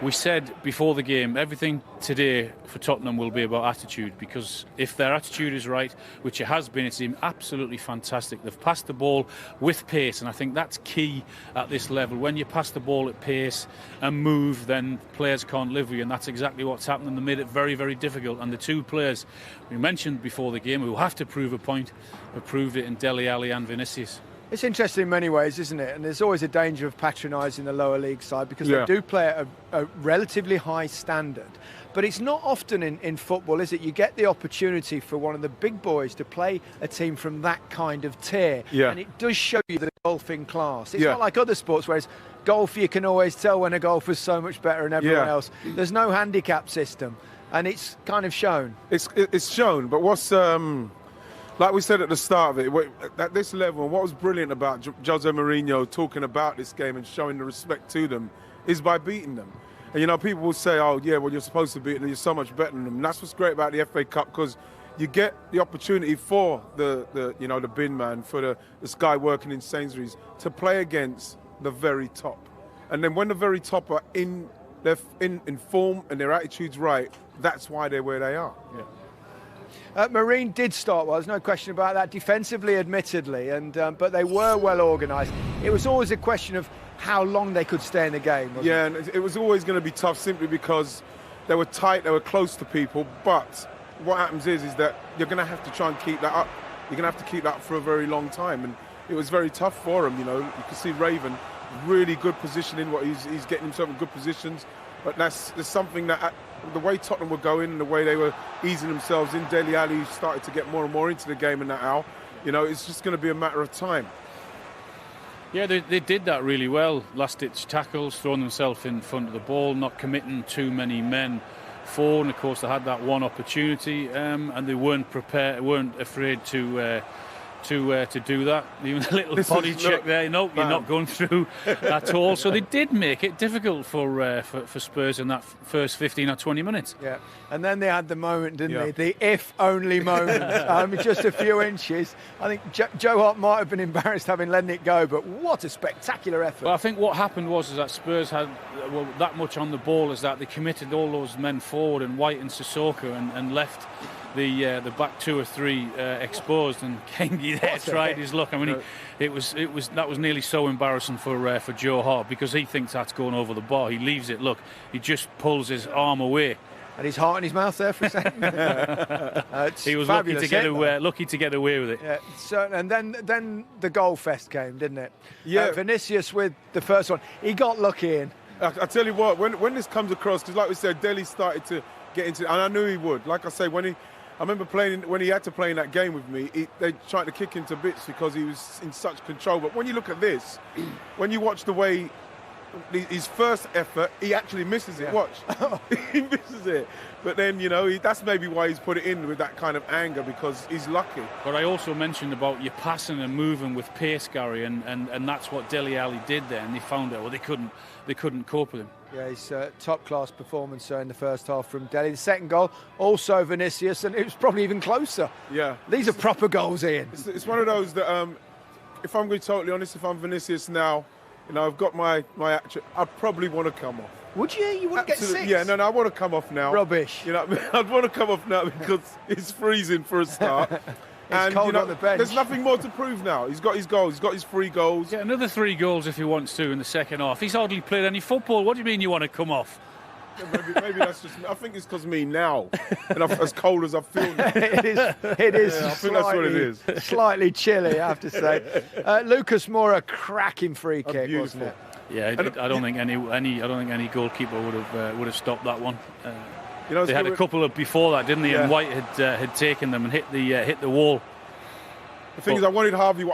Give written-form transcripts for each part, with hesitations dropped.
we said before the game, everything today for Tottenham will be about attitude, because if their attitude is right, which it has been, it's been absolutely fantastic. They've passed the ball with pace, and I think that's key at this level. When you pass the ball at pace and move, then players can't live with you, and that's exactly what's happened, and they made it very, very difficult. And the two players we mentioned before the game who have to prove a point have proved it in Dele Alli and Vinicius. It's interesting in many ways, isn't it? And there's always a danger of patronising the lower league side, because they do play at a relatively high standard. But it's not often in football, is it? You get the opportunity for one of the big boys to play a team from that kind of tier. And it does show you the golfing class. It's not like other sports where it's golf, you can always tell when a golfer's so much better than everyone else. There's no handicap system, and it's kind of shown. It's shown, but what's... like we said at the start of it, at this level, what was brilliant about Jose Mourinho talking about this game and showing the respect to them is by beating them. And, you know, people will say, oh, yeah, well, you're supposed to beat them, you're so much better than them. And that's what's great about the FA Cup, because you get the opportunity for the bin man, for this guy working in Sainsbury's, to play against the very top. And then when the very top are in form and their attitude's right, that's why they're where they are. Marine did start well, there's no question about that, defensively admittedly, but they were well organised. It was always a question of how long they could stay in the game, wasn't it? And it was always going to be tough simply because they were tight, they were close to people, but what happens is that you're going to have to try and keep that up. You're going to have to keep that up for a very long time, and it was very tough for him. You know, you can see Raven, really good positioning, he's getting himself in good positions, but there's something that... the way Tottenham were going and the way they were easing themselves in, Dele Alli started to get more and more into the game in that hour. You know, it's just going to be a matter of time. Yeah, they did that really well. Last-ditch tackles, throwing themselves in front of the ball, not committing too many men forward. And of course, they had that one opportunity, and they weren't afraid to do that. Even a little body check there. No, you're not going through at all. So they did make it difficult for Spurs in that first 15 or 20 minutes. Yeah, and then they had the moment, didn't they? The if-only moment. Just a few inches. I think Joe Hart might have been embarrassed having let it go, but what a spectacular effort. Well, I think what happened was that Spurs had that much on the ball, is that they committed all those men forward, and White and Sissoko, and left the back two or three exposed, and Kengi there tried his luck. I mean, that was nearly so embarrassing for Joe Hart, because he thinks that's going over the bar. He leaves it. Look, he just pulls his arm away. And his heart in his mouth there for a second. He was lucky to get away with it. Yeah, so, and then the goal fest came, didn't it? Yeah. Vinicius with the first one. He got lucky in. I tell you what, when this comes across, because like we said, Dele started to get into it, and I knew he would. Like I say, I remember when he had to play in that game with me, they tried to kick him to bits because he was in such control. But when you look at this, when you watch the way his first effort, he actually misses it. Watch. He misses it. But then, you know, that's maybe why he's put it in with that kind of anger, because he's lucky. But I also mentioned about you passing and moving with pace, Gary, and that's what Dele Alli did there, and they found out, well, they couldn't cope with him. Yeah, his top-class performance in the first half from Dele. The second goal, also Vinicius, and it was probably even closer. Yeah. These are proper goals, Ian. It's one of those that, if I'm going to be totally honest, if I'm Vinicius now, you know, I've got my action, I'd probably want to come off. Would you? You wouldn't get six? Yeah, no, I want to come off now. Rubbish. You know, I'd want to come off now because it's freezing for a start. It's cold on the bench. There's nothing more to prove now. He's got his goals. He's got his 3 goals. Yeah, another 3 goals if he wants to in the second half. He's hardly played any football. What do you mean you want to come off? Yeah, maybe that's just me. I think it's because me now, and I'm as cold as I feel now. It is. Yeah, I think that's what it is. Slightly chilly, I have to say. Lucas Moura, cracking free kick, wasn't it? Yeah, I don't think any goalkeeper would have stopped that one. You know, they had a couple of before that, didn't they? Yeah. And White had taken them and hit the wall. The thing is, I wanted Harvey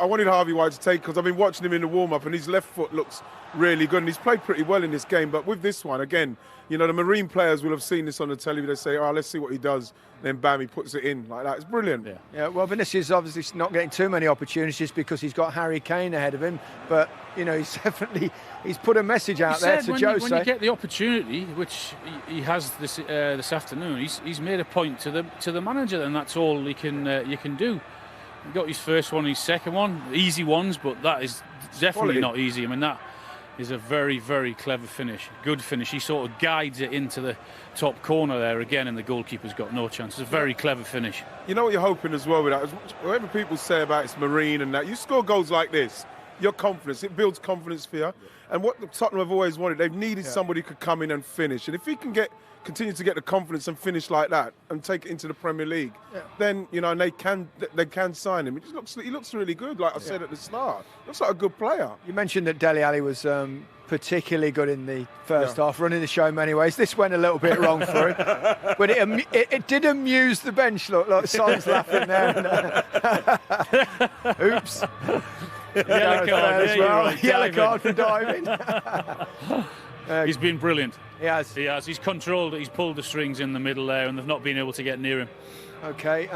White to take, because I've been watching him in the warm-up, and his left foot looks really good, and he's played pretty well in this game. But with this one, again, you know, the Marine players will have seen this on the telly. They say, "Oh, let's see what he does." Then bam, he puts it in like that. It's brilliant. Yeah. Well, Vinicius is obviously not getting too many opportunities because he's got Harry Kane ahead of him. But you know, he's put a message out there to Jose. When you get the opportunity, which he has this afternoon, he's made a point to the manager, and that's all you can do. He got his first one, his second one, easy ones, but that is definitely not easy. I mean, is a very, very clever finish. Good finish. He sort of guides it into the top corner there again, and the goalkeeper's got no chance. It's a very clever finish. You know what you're hoping as well with that? Whatever people say about it's Marine and that, you score goals like this, your confidence, it builds confidence for you. And what the Tottenham have always wanted, they've needed somebody who could come in and finish. And if he can continue to get the confidence and finish like that and take it into the Premier League, then, you know, and they can sign him. He looks really good, like I said at the start. Looks like a good player. You mentioned that Dele Alli was particularly good in the first half, running the show in many ways. This went a little bit wrong for him, but it did amuse the bench. Look, Son's laughing there. Oops. Yellow card, as well. Yellow card for diving. He's been brilliant. He has. He's controlled it. He's pulled the strings in the middle there, and they've not been able to get near him. Okay.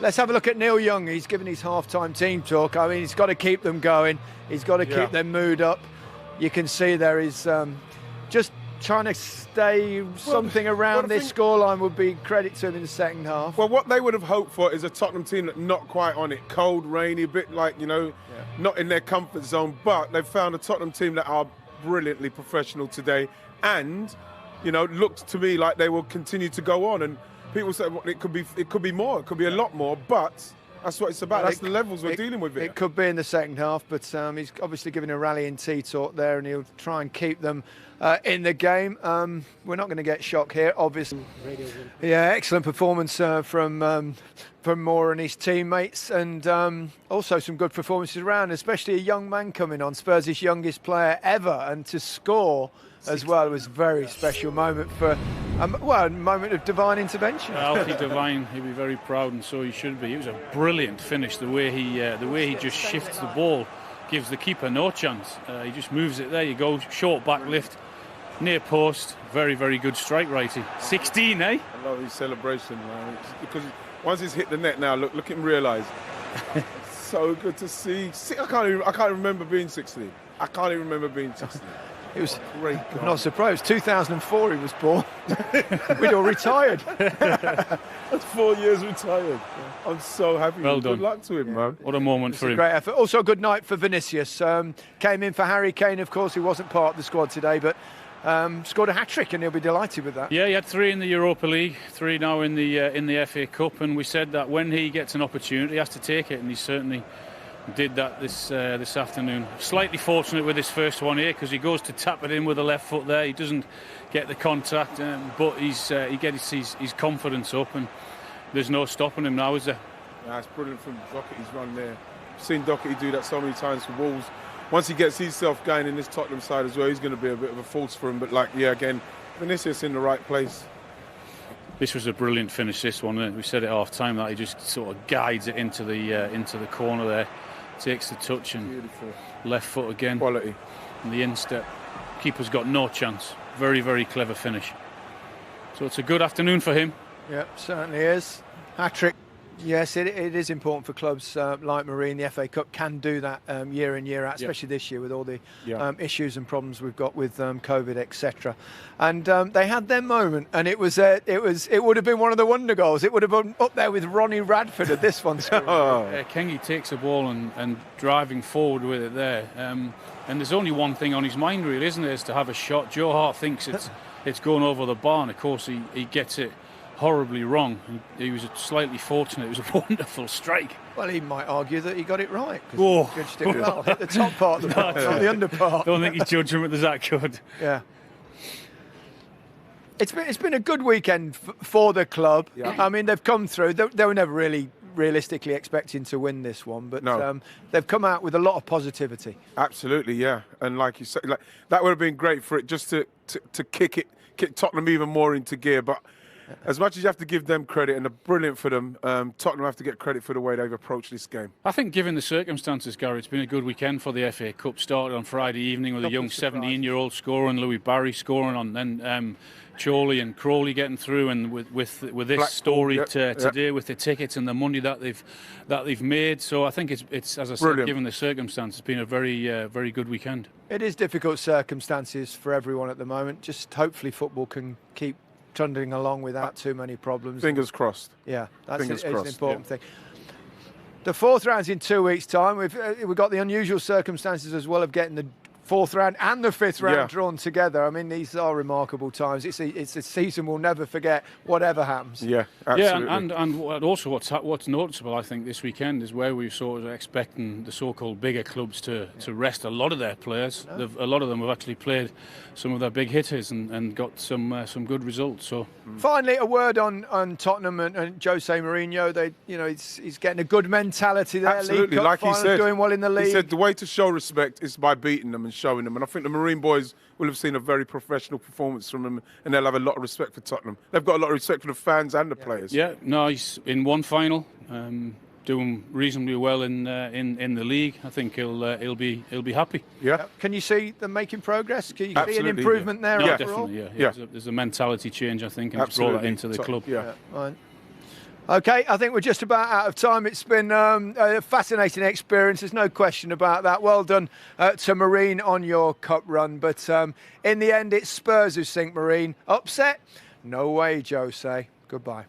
Let's have a look at Neil Young. He's given his half-time team talk. I mean, he's got to keep them going. He's got to keep their mood up. You can see there is just trying to stay something around this scoreline would be credit to him in the second half. Well, what they would have hoped for is a Tottenham team that's not quite on it. Cold, rainy, a bit like, you know, not in their comfort zone. But they've found a Tottenham team that are brilliantly professional today. And, you know, looks to me like they will continue to go on. And people say, well, it could be more. It could be a lot more. But that's what it's about. That's the levels we're dealing with here. It could be in the second half, but he's obviously giving a rallying tea talk there, and he'll try and keep them in the game. We're not going to get shock here, obviously. Yeah, excellent performance from Moore and his teammates, and also some good performances around, especially a young man coming on, Spurs' youngest player ever, and to score as well was a very special moment for a moment of divine intervention. Alfie Devine, he'll be very proud, and so he should be. It was a brilliant finish. The way he just shifts the ball gives the keeper no chance. He just moves it there. You go short back lift, near post. Very, very good strike, Wrighty. 16, eh? I love his celebration, man. Because once he's hit the net now, look him realise. So good to see. I can't remember being 16. I can't even remember being 16. It was great. I'm not surprised. 2004 he was born. We'd all retired. That's 4 years retired. I'm so happy. Well done. Good luck to him, man. What a moment for him. Great effort. Also a good night for Vinicius. Came in for Harry Kane, of course, who wasn't part of the squad today, but scored a hat-trick, and he'll be delighted with that. Yeah, he had 3 in the Europa League, 3 now in the FA Cup, and we said that when he gets an opportunity, he has to take it, and he certainly did that this afternoon. Slightly fortunate with his first one here, because he goes to tap it in with the left foot there. He doesn't get the contact, but he gets his confidence up, and there's no stopping him now, is there? Yeah, it's brilliant from Doherty's run there. I've seen Doherty do that so many times for Wolves. Once he gets himself going in this Tottenham side as well, he's going to be a bit of a force for him. But again, Vinicius in the right place. This was a brilliant finish, this one. We said at half-time that he just sort of guides it into the corner there. Takes the touch and beautiful left foot again. Quality. And the instep. Keeper's got no chance. Very, very clever finish. So it's a good afternoon for him. Yep, certainly is. Hat-trick. Yes, it is important for clubs like Marine. The FA Cup can do that year in, year out, especially this year with all the issues and problems we've got with COVID, etc. And they had their moment, and it would have been one of the wonder goals. It would have been up there with Ronnie Radford at this one. Kengi takes the ball and driving forward with it there. And there's only one thing on his mind, really, isn't there? Is to have a shot. Joe Hart thinks it's going over the bar, and of course he gets it horribly wrong. He was slightly fortunate. It was a wonderful strike. Well, he might argue that he got it right. Oh, he judged it well. Hit the top part of the bar, not the under part. Don't think his judgment was that good. Yeah. It's been a good weekend for the club. Yeah. I mean, they've come through. They were never really realistically expecting to win this one, but they've come out with a lot of positivity. Absolutely, yeah. And like you said, that would have been great for it just to kick Tottenham even more into gear. But as much as you have to give them credit, and they're brilliant for them, Tottenham have to get credit for the way they've approached this game. I think given the circumstances, Gary, it's been a good weekend for the FA Cup. Started on Friday evening with a young 17-year-old scoring, Louis Barry scoring on, then Chorley and Crowley getting through, and with this Blackpool, story today with the tickets and the money that they've made. So I think it's as I said, given the circumstances, it's been a very good weekend. It is difficult circumstances for everyone at the moment. Just hopefully football can keep trundling along without too many problems. Fingers crossed. Yeah, that's an important thing. The fourth round's in 2 weeks' time. We've got the unusual circumstances as well of getting the fourth round and the fifth round Yeah. drawn together. I mean, these are remarkable times. It's a season we'll never forget, whatever happens. Yeah, absolutely. Yeah, and also what's noticeable, I think, this weekend is where we're sort of expecting the so-called bigger clubs to rest a lot of their players. A lot of them have actually played some of their big hitters and got some good results. So Finally, a word on Tottenham and Jose Mourinho. He's getting a good mentality there. Absolutely, League Cup like he final, said, doing well in the league. he said the way to show respect is by beating them and showing them. And I think the Marine boys will have seen a very professional performance from them, and they'll have a lot of respect for Tottenham. They've got a lot of respect for the fans and the players. yeah, no, he's in one final, doing reasonably well in the league. I think he'll be happy. Yeah. Can you see them making progress? Can you see an Absolutely, improvement there No, overall? definitely, Yeah. There's a mentality change, I think, and it's brought that into the club. Yeah. Right. Okay, I think we're just about out of time. It's been a fascinating experience. There's no question about that. Well done to Marine on your cup run. But in the end, it's Spurs who sink Marine. Upset? No way, Jose. Goodbye.